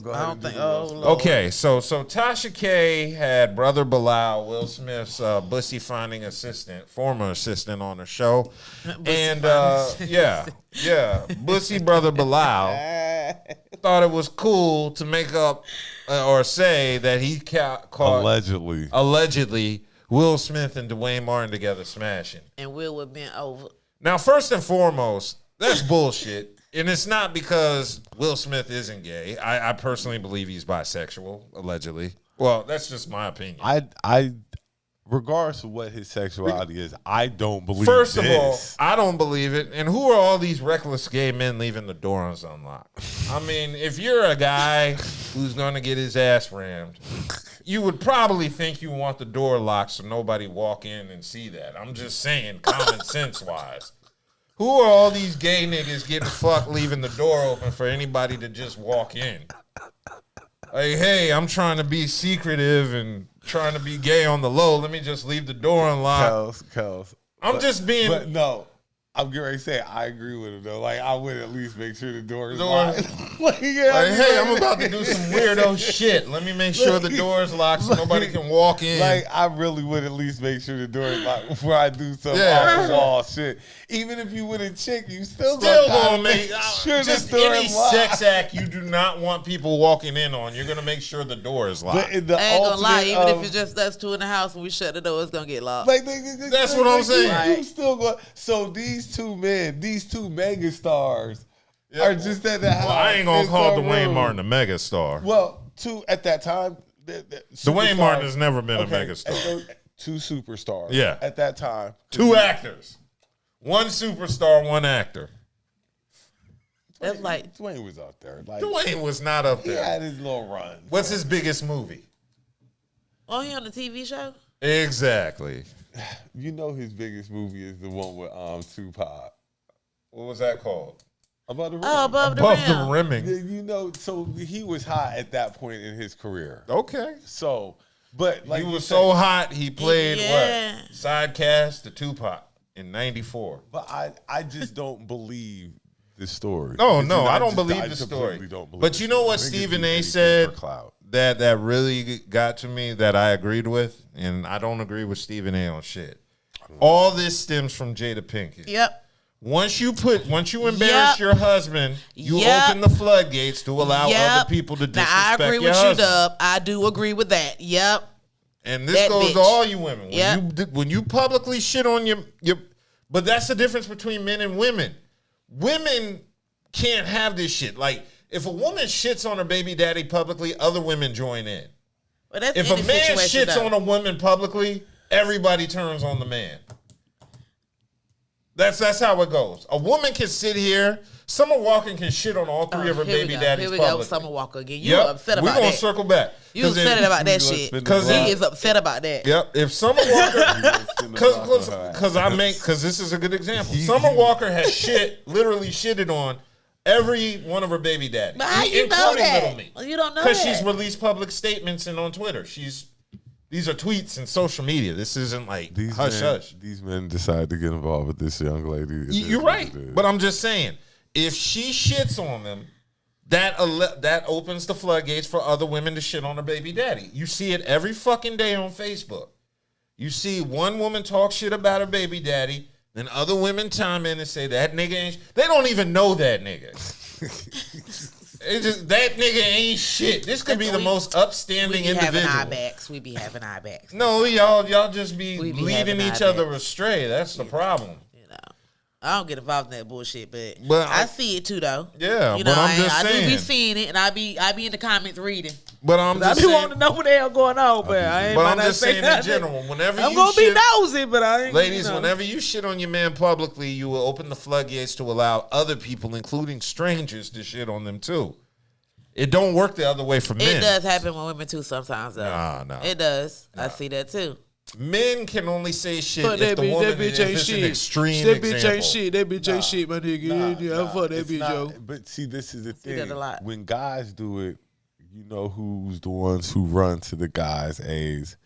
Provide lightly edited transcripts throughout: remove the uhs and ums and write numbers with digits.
Go ahead. I don't think. Oh, Lord. Okay, so Tasha K had brother Bilal, Will Smith's bussy finding assistant, former assistant on the show, and bussy brother Bilal thought it was cool to make up or say that he caught allegedly Will Smith and Duane Martin together smashing, and Will would been over. Now, first and foremost, that's bullshit. And it's not because Will Smith isn't gay. I personally believe he's bisexual, allegedly. Well, that's just my opinion. I regardless of what his sexuality is, I don't believe First this. of all, I don't believe it. And who are all these reckless gay men leaving the doors unlocked? I mean, if you're a guy who's going to get his ass rammed, you would probably think you want the door locked so nobody walk in and see that. I'm just saying, common sense-wise. Who are all these gay niggas getting fucked leaving the door open for anybody to just walk in? Like, hey, I'm trying to be secretive and trying to be gay on the low. Let me just leave the door unlocked. Kels. I'm just being... But no, I'm getting ready to say I agree with him, though. Like, I would at least make sure the door is locked. Hey, I'm about to do some weirdo shit. Let me make sure the door is locked so nobody can walk in. Like, I really would at least make sure the door is locked before I do some off the wall shit. Even if you with a chick, you still gonna make sure just the door any is locked. sex act you do not want people walking in on. You're gonna make sure the door is locked. But in the I ain't gonna lie, even if it's just us two in the house and we shut the door, it's gonna get locked. Like, that's what I'm saying. You still go. So these two men, these two mega stars, are just at the house. Well, I ain't gonna call Duane room. Martin a mega star. Well, at that time, Duane Martin has never been a mega star. Two superstars. Yeah. At that time. Two actors. One superstar, one actor. That's like Duane was up there. Like, Duane was not up there. He had his little run. What's his biggest movie? Oh, he on the TV show? Exactly. You know his biggest movie is the one with Tupac. What was that called? Above the Rim. Oh, above the rimming. You know, so he was hot at that point in his career. Okay. So, but like he was so hot, he played Yeah. what? Sidecast to Tupac in '94. But I just don't believe the story. No, I I don't believe the story. But you know what Stephen A. said that really got to me that I agreed with, and I don't agree with Stephen A. on shit. All this stems from Jada Pinkett. Yep. Once you embarrass your husband, you open the floodgates to allow other people to disrespect now, I agree your with husband. you, Dub. I do agree with that. Yep. And this goes to all you women. When you publicly shit on your, but that's the difference between men and women. Women can't have this shit. Like, if a woman shits on her baby daddy publicly, other women join in. Well, that's if a man shits on a woman publicly, everybody turns on the man. That's how it goes. A woman can sit here. Summer Walker can shit on all three of her baby daddies publicly. Here we go, Summer Walker again. You upset about that. We're going to circle back. You upset about that shit. Because he is upset about that. Yep. If Summer Walker, because this is a good example. Summer Walker has literally shitted on every one of her baby daddies. But how you know that? Little Me. You don't know that. Because she's released public statements and on Twitter. These are tweets and social media. This isn't like hush. These men decide to get involved with this young lady. You're right. But I'm just saying, if she shits on them, that opens the floodgates for other women to shit on her baby daddy. You see it every fucking day on Facebook. You see one woman talk shit about her baby daddy, then other women chime in and say that nigga ain't. They don't even know that nigga. It's just that nigga ain't shit. This could be the most upstanding individual. We be having our backs. No, y'all just be leading each other astray. That's the problem. You know, I don't get involved in that bullshit, but I see it too, though. Yeah, you know, but I'm just saying. I do be seeing it, and I be in the comments reading. But I'm just saying. I be wanting to know what the hell going on, but I ain't. But I'm just saying in general, whenever I'm gonna be nosy, but I ain't. Ladies, whenever you shit on your man publicly, you will open the floodgates to allow other people, including strangers, to shit on them too. It don't work the other way for men. It does happen with women too sometimes, though. Nah. It does. Nah. I see that too. Men can only say shit if the woman is an extreme example. That bitch ain't shit. That bitch ain't shit, my nigga. Fuck that bitch, yo. But see, this is the thing. When guys do it, you know who's the ones who run to the guys' A's.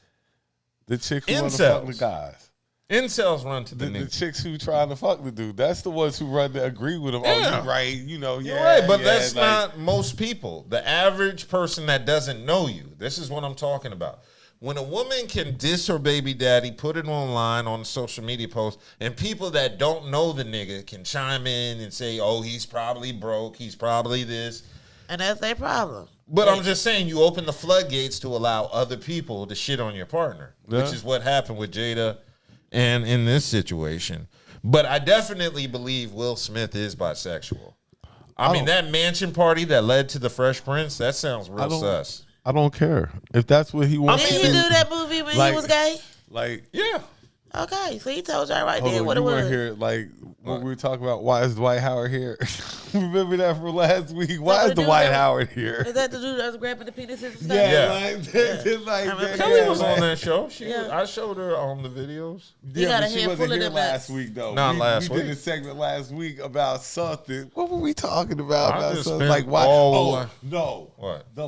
The chick who want to fuck the guys. Incels run to the The nigga. chicks who trying to fuck the dude, that's the ones who run to agree with him. Yeah. Oh, you right, you know, You're yeah, right, but yeah, that's like, not most people. The average person that doesn't know you. This is what I'm talking about. When a woman can diss her baby daddy, put it online on a social media post, and people that don't know the nigga can chime in and say, oh, he's probably broke, he's probably this. And that's their problem. But I'm just saying, you open the floodgates to allow other people to shit on your partner, which is what happened with Jada and in this situation. But I definitely believe Will Smith is bisexual. I mean, that mansion party that led to the Fresh Prince, that sounds real sus. I don't care if that's what he wants. Did he do that movie when he was gay? Like, Yeah. Okay, so he told y'all right hold there on, what it you weren't was. here, like, when we were talking about why is Dwight Howard here? Remember that from last week? Why is the dude Dwight that- Howard here? Is that the dude that was grabbing the penises and stuff? Yeah. Like, I remember Kelly was like- on that show. Yeah. I showed her on the videos. You got but a she handful wasn't of here them last nuts. week, though. Not we, last we week. did a segment last week about something. What were we talking about? I About just something? spent Like, why? all- Oh, no. What? The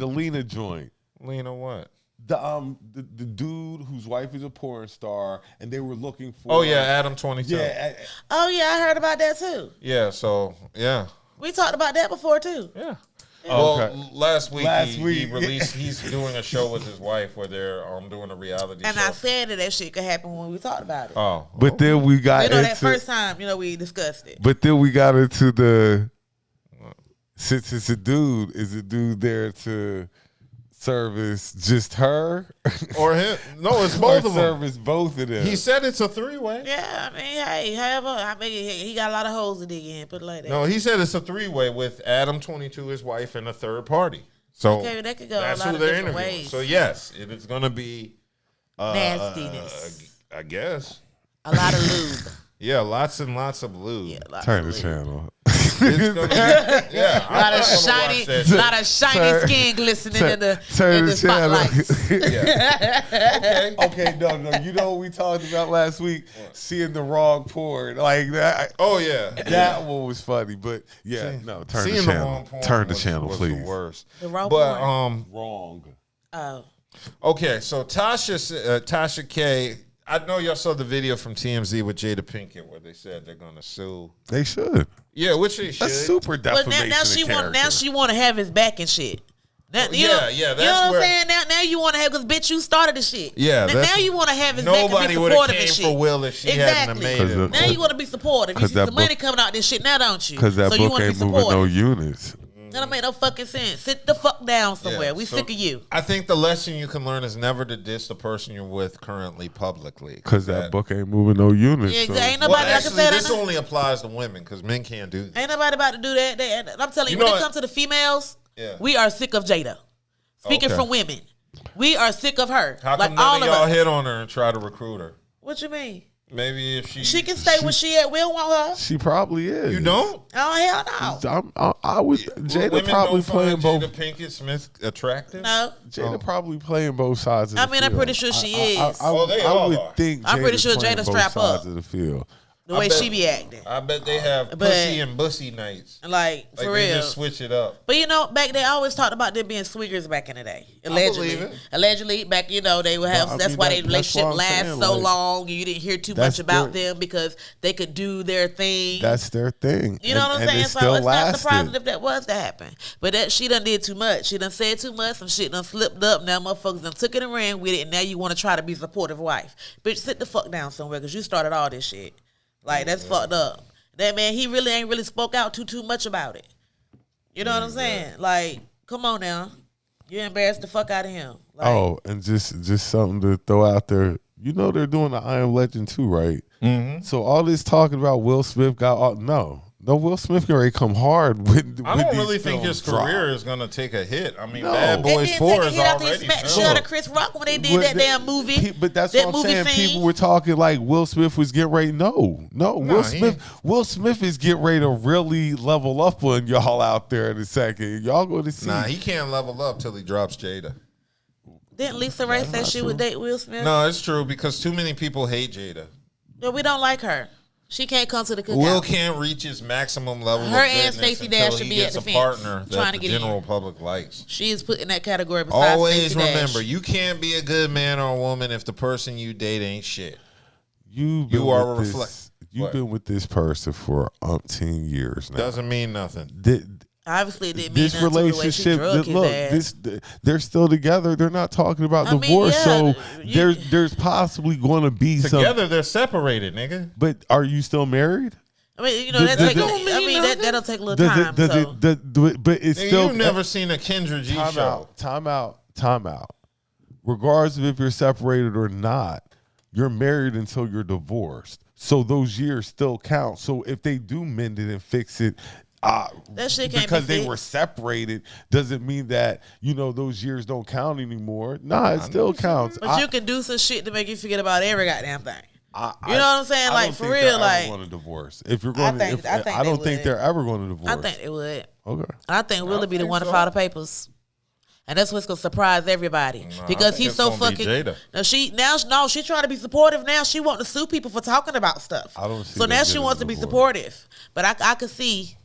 Lena joint. Lena what? The dude whose wife is a porn star, and they were looking for. Oh, yeah, Adam 22. Yeah. Oh yeah, I heard about that too. Yeah, so, yeah. We talked about that before too. Yeah. Oh, okay. Well, last week, he week. released, he's doing a show with his wife where they're doing a reality And show. I said that shit could happen when we talked about it. Oh. But then we got You know, into that first time, we discussed it. But then we got into the since it's a dude, is a dude there to service just her Or him. No, it's or both of them. service both of them? He said it's a three-way. Yeah, I mean, hey, however, he got a lot of holes to dig in, put it like that. No, he said it's a three-way with Adam 22, his wife, and a third party. So Okay, that could go a that's lot who of they're different interviewing. ways. So yes, it is going to be Nastiness. I guess. A lot of lube. Yeah, lots and lots of lube. Yeah, lots Turn of the lube. channel. It's gonna be, yeah, A lot I'm of gonna shiny, watch that shit. lot of shiny skin glistening in the Turn the spotlights. Okay. Okay, no. You know what we talked about last week? Seeing the wrong porn. Like that. Oh yeah. That one was funny, but yeah, no. Turn Seeing the the channel. wrong porn Turn the was- channel, was please. The worst. The raw But porn. Wrong. Oh. Okay, so Tasha K. I know y'all saw the video from TMZ with Jada Pinkett where they said they're gonna sue. They should. Yeah, which they should. That's super But defamation now of she want to have his back and shit. Now, Yeah, that's you know what where- I'm saying? Now you want to have, because bitch, you started the shit. Yeah, Now you want to have his back and Nobody be would have supportive came and shit. for Will if she hadn't have made Cause it. the- Now you want to be supportive. You 'Cause see that some money book- coming out this shit now, don't you? Because that so you book wanna ain't be moving no supportive. units. That don't make no fucking sense. Sit the fuck down somewhere. Yeah, We so sick of you. I think the lesson you can learn is never to diss the person you're with currently publicly. Because that book ain't moving no units. Yeah, so- ain't Well, nobody like I actually, said. this only applies to women because men can't do that. Ain't nobody about to do that. I'm telling you, You know when it what? comes to the females, Yeah. we are sick of Jada. Speaking Okay. from women, we are sick of her. How like come all none of of y'all us. hit on her and try to recruit her? What you mean? Maybe if She can stay where she at. We don't want her. She probably is. You don't? Oh hell no. I would. Jada Women probably don't find playing both. Jada Pinkett Smith attractive? No. Jada probably playing both sides of the I field. mean, I'm pretty sure she is. Oh, they I all would are. think I'm pretty Jada's sure playing Jada both strap sides up. of the field. The way bet- she be acting. I bet they have But- pussy and bussy nights. Like Like for they real. just switch it up. But back then I always talked about them being swingers back in the day. Allegedly. believe it. Allegedly, back they would have. I That's mean, why that- their that's relationship what I'm lasts saying, so like, long. You didn't hear too that's much about their- them because they could do their thing. That's their thing. You know what I'm saying? And it So still it's not lasted. surprising if that was to happen. But that she done did too much. She done said too much. Some shit done slipped up. Now motherfuckers done took it and ran with it. And now you want to try to be a supportive wife. Bitch, sit the fuck down somewhere because you started all this shit. Like, that's fucked up. That man, he really ain't really spoke out too much about it. You know what I'm saying? Like, come on now. You embarrassed the fuck out of him. Like, Oh, and just something to throw out there. You know they're doing the I Am Legend too, right? Mm-hmm. So all this talking about Will Smith got all, no, Will Smith can already come hard with. I with don't these really think his films career drop. is going to take a hit. I mean, No. Bad It Boys didn't 4 take a is hit after he already smacked the filmed. shit out of Chris Rock when they did But that damn movie. But that's that what I'm movie saying. scene. People were talking like Will Smith was getting ready. No. Will Smith is getting ready to really level up on y'all out there in a second. Y'all going to see. Nah, he can't level up till he drops Jada. Didn't Lisa Ray say she would date Will Smith? No, it's true because too many people hate Jada. No, we don't like her. She can't come to the cookout. Will can't reach his maximum level Her of and goodness Stacey until Dash should he be at gets the a fence partner trying that to the get general in. public likes. She is put in that category beside Always Stacey remember, Dash. you can't be a good man or woman if the person you date ain't shit. You've been with this person for umpteen years now. Doesn't mean nothing. Obviously, it didn't mean This nothing to the way she relationship, drug his ass. they're still together. They're not talking about I mean, divorce. yeah, So there's possibly going to be Together, they're separated, nigga. But are you still married? I mean, you know, that'll take a little time. But it's still. You've never seen a Kendra G show. Time out. Regardless of if you're separated or not, you're married until you're divorced. So those years still count. So if they do mend it and fix it, that shit can't because be they fixed. were separated doesn't mean that those years don't count anymore. Nah, it still counts. But you can do some shit to make you forget about every goddamn thing. You know what I'm saying? Like for real, like going to divorce. If you're going, I don't think they're ever going to divorce. I think they would. Okay. I think Willie be the one to file the papers. And that's what's gonna surprise everybody because he's so fucking. She's trying to be supportive now. She want to sue people for talking about stuff. I don't see. So now she wants to be supportive, but I could see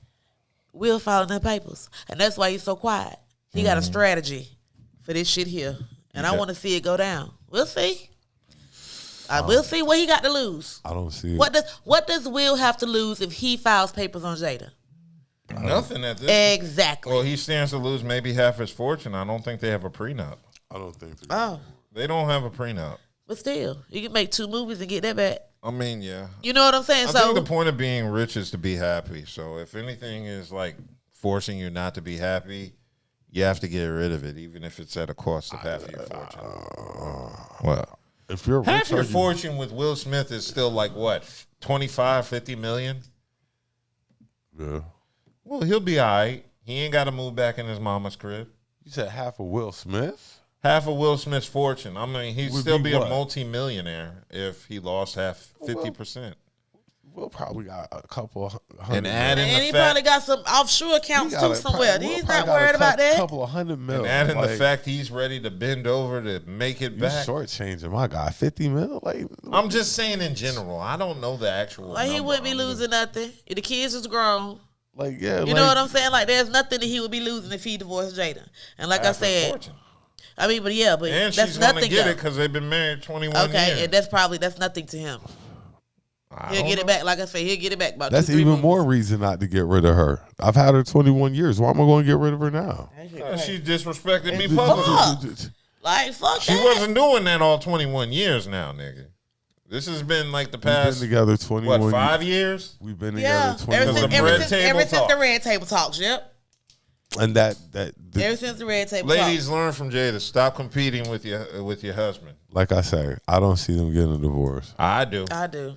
Will filing her papers, and that's why he's so quiet. He got a strategy for this shit here, and I want to see it go down. We'll see. We'll see what he got to lose. I don't see it. What does Will have to lose if he files papers on Jada? Nothing at this. Exactly. Well, he stands to lose maybe half his fortune. I don't think they have a prenup. I don't think. They don't have a prenup. But still, you can make 2 movies and get that back. I mean, yeah. You know what I'm saying? I think the point of being rich is to be happy. So if anything is like forcing you not to be happy, you have to get rid of it, even if it's at a cost of half of your fortune. Well, if you're half your fortune with Will Smith is still like what, 25, 50 million? Yeah. Well, he'll be all right. He ain't got to move back in his mama's crib. You said half of Will Smith? Half of Will Smith's fortune. I mean, he'd still be a multi-millionaire if he lost half, 50%. Will probably got a couple hundred. And he probably got some offshore accounts too somewhere. He's not worried about that. A couple of $100 million. And adding the fact he's ready to bend over to make it back. Shortchanging my guy, $50 million. Like, I'm just saying in general. I don't know the actual. Like he wouldn't be losing nothing. The kids is grown. Like, yeah, you know what I'm saying? Like, there's nothing that he would be losing if he divorced Jada. And like I said, I mean, but and that's she's nothing. Gonna get it because they've been married 21 years. Okay, and that's nothing to him. He'll get it back. Like I say, he'll get it back. About that's 2-3 even more reason not to get rid of her. I've had her 21 years. Why am I going to get rid of her now? She disrespected me publicly. Like fuck. She wasn't doing that all 21 years now, nigga. This has been like the past. We've been together 21. What, 5 years? We've been together 21 years. Ever since the Red Table Talks. Yep. And ever since the Red Table ladies, Talks. learn from Jada. Stop competing with your husband. Like I say, I don't see them getting a divorce. I do.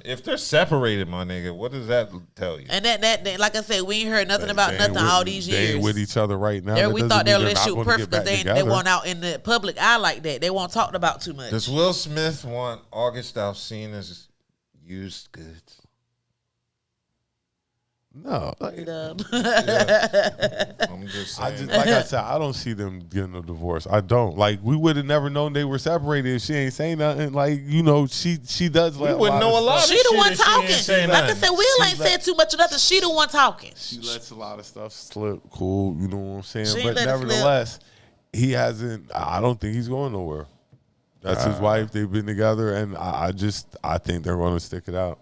If they're separated, my nigga, what does that tell you? And that like I said, we ain't heard nothing about nothing all these years. They ain't with each other right now. We thought their relationship was perfect because they weren't out in the public eye like that. They weren't talked about too much. Does Will Smith want August Alsina's used goods? No. I'm just saying. Like I said, I don't see them getting a divorce. I don't. Like, we would have never known they were separated if she ain't saying nothing. Like, she does like. We wouldn't know a lot of shit. She the one talking. Like I said, Will ain't said too much of nothing. She the one talking. She lets a lot of stuff slip. Cool, you know what I'm saying? But nevertheless, he hasn't. I don't think he's going nowhere. That's his wife. They've been together, and I think they're going to stick it out.